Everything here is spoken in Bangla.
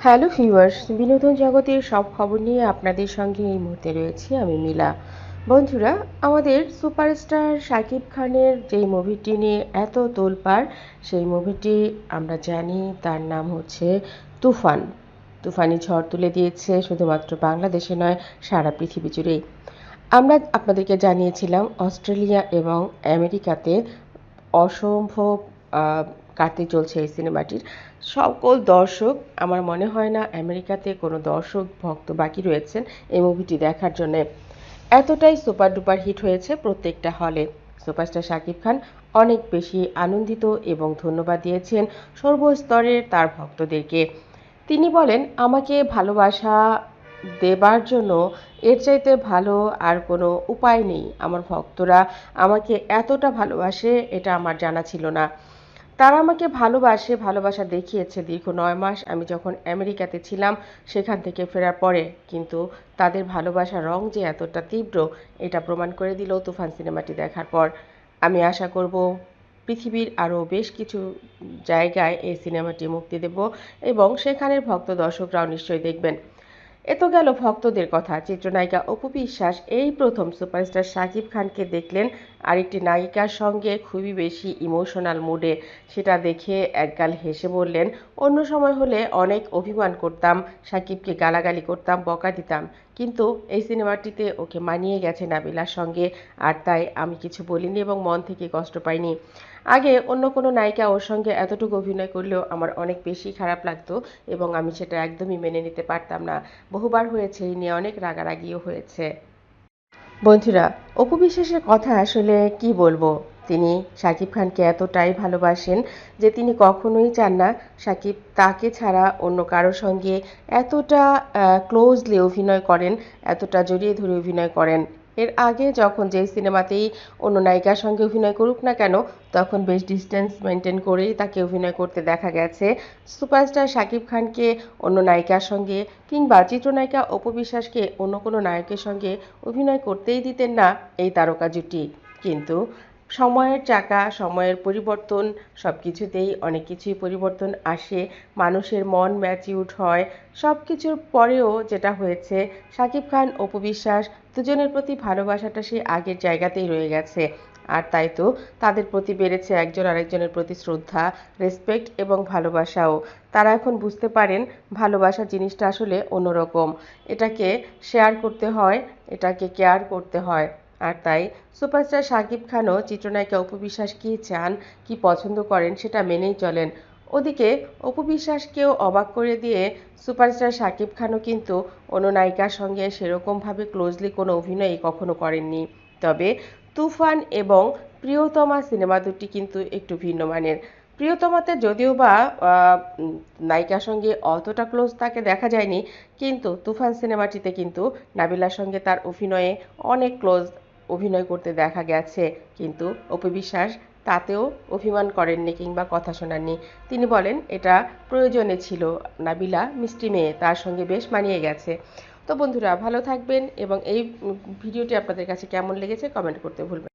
হ্যালো ভিউয়ার্স, বিনোদন জগতের সব খবর নিয়ে আপনাদের সঙ্গে এই মুহূর্তে রয়েছি আমি মিলা। বন্ধুরা, আমাদের সুপারস্টার শাকিব খানের যেই মুভিটি নিয়ে এত তোলপাড়, সেই মুভিটি আমরা জানি তার নাম হচ্ছে তুফান। তুফানি ঝড় তুলে দিয়েছে শুধুমাত্র বাংলাদেশে নয়, সারা পৃথিবী জুড়েই। আমরা আপনাদেরকে জানিয়েছিলাম অস্ট্রেলিয়া এবং আমেরিকাতে অসম্ভব কাটতে চলছে এই সিনেমাটির সকল দর্শক। আমার মনে হয় না আমেরিকাতে কোনো দর্শক ভক্ত বাকি রয়েছেন এই মুভিটি দেখার জন্য। এতটাই সুপার ডুপার হিট হয়েছে প্রত্যেকটা হলে। সুপারস্টার শাকিব খান অনেক বেশি আনন্দিত এবং ধন্যবাদ দিয়েছেন সর্বস্তরের তার ভক্তদেরকে। তিনি বলেন, আমাকে ভালোবাসা দেবার জন্য এর চাইতে ভালো আর কোনো উপায় নেই। আমার ভক্তরা আমাকে এতটা ভালোবাসে এটা আমার জানা ছিল না। তারা আমাকে ভালোবাসে, ভালোবাসা দেখিয়েছে দীর্ঘ ৯ মাস আমি যখন আমেরিকাতে ছিলাম সেখান থেকে ফেরার পরে। কিন্তু তাদের ভালোবাসার রং যে এতটা তীব্র এটা প্রমাণ করে দিল তুফান সিনেমাটি দেখার পর। আমি আশা করব পৃথিবীর আরও বেশ কিছু জায়গায় এই সিনেমাটি মুক্তি দেব এবং সেখানের ভক্ত দর্শকরাও নিশ্চয়ই দেখবেন। এ তো গেল ভক্তদের কথা। চিত্রনায়িকা অপু বিশ্বাস এই প্রথম সুপারস্টার শাকিব খানকে দেখলেন আরেকটি নায়িকার সঙ্গে খুবই বেশি ইমোশনাল মুডে। সেটা দেখে একগাল হেসে বললেন, অন্য সময় হলে অনেক অভিমান করতাম, শাকিবকে গালাগালি করতাম, বকা দিতাম, কিন্তু এই সিনেমাটিতে ওকে মানিয়ে গেছে নাবিলার সঙ্গে, আর তাই আমি কিছু বলিনি এবং মন থেকে কষ্ট পাইনি। আগে অন্য কোনো নায়িকা ওর সঙ্গে এতটুকু অভিনয় করলেও আমার অনেক বেশি খারাপ লাগতো এবং আমি সেটা একদমই মেনে নিতে পারতাম না। বহুবার হয়েছে, এই নিয়ে অনেক রাগারাগিও হয়েছে। বন্ধুরা, অপু বিশ্বাসের কথা আসলে কি বলবো। তিনি শাকিব খানকে এতটাই ভালোবাসেন যে তিনি কখনোই চান না শাকিব তাকে ছাড়া অন্য কারোর সঙ্গে এতটা ক্লোজলি অভিনয় করেন, এতটা জড়িয়ে ধরে অভিনয় করেন। এর আগে যখন যেই সিনেমাতেই অন্য নায়িকার সঙ্গে অভিনয় করুক না কেন, তখন বেশ ডিস্টেন্স মেনটেন করেই তাকে অভিনয় করতে দেখা গেছে। সুপারস্টার শাকিব খানকে অন্য নায়িকার সঙ্গে কিংবা চিত্রনায়িকা অপু বিশ্বাসকে অন্য কোনো নায়কের সঙ্গে অভিনয় করতেই দিতেন না এই তারকা জুটি। কিন্তু সময়ের চাকা, সময়ের পরিবর্তন, সব কিছুতেই অনেক কিছুই পরিবর্তন আসে, মানুষের মন ম্যাচিউরড হয়। সব কিছুর পরেও যেটা হয়েছে, শাকিব খান অপু বিশ্বাস দুজনের প্রতি ভালোবাসাটা সেই আগের জায়গাতেই রয়ে গেছে। আর তাই তো তাদের প্রতি বেড়েছে একজন আরেকজনের প্রতি শ্রদ্ধা, রেসপেক্ট এবং ভালোবাসাও। তারা এখন বুঝতে পারেন ভালোবাসা জিনিসটা আসলে অন্যরকম। এটাকে শেয়ার করতে হয়, এটাকে কেয়ার করতে হয়। আর তাই সুপারস্টার শাকিব খানও চিত্রনায়িকা অপু বিশ্বাস কী চান, কী পছন্দ করেন সেটা মেনেই চলেন। ওদিকে অপু বিশ্বাসকেও অবাক করে দিয়ে সুপারস্টার শাকিব খানও কিন্তু অন্য নায়িকার সঙ্গে সেরকমভাবে ক্লোজলি কোনো অভিনয়ই কখনো করেননি। তবে তুফান এবং প্রিয়তমা সিনেমা দুটি কিন্তু একটু ভিন্ন মানের। প্রিয়তমাতে যদিও বা নায়িকার সঙ্গে অতটা ক্লোজ তাকে দেখা যায়নি, কিন্তু তুফান সিনেমাটিতে কিন্তু নাবিলার সঙ্গে তার অভিনয়ে অনেক ক্লোজ অভিনয় করতে দেখা গেছে। কিন্তু অপু বিশ্বাস তাতেও অভিমান করেননি কিংবা কথা শোনাননি। তিনি বলেন এটা প্রয়োজনে ছিল, নাবিলা মিষ্টি মেয়ে, তার সঙ্গে বেশ মানিয়ে গেছে। তো বন্ধুরা, ভালো থাকবেন এবং এই ভিডিওটি আপনাদের কাছে কেমন লেগেছে কমেন্ট করতে ভুলবেন না।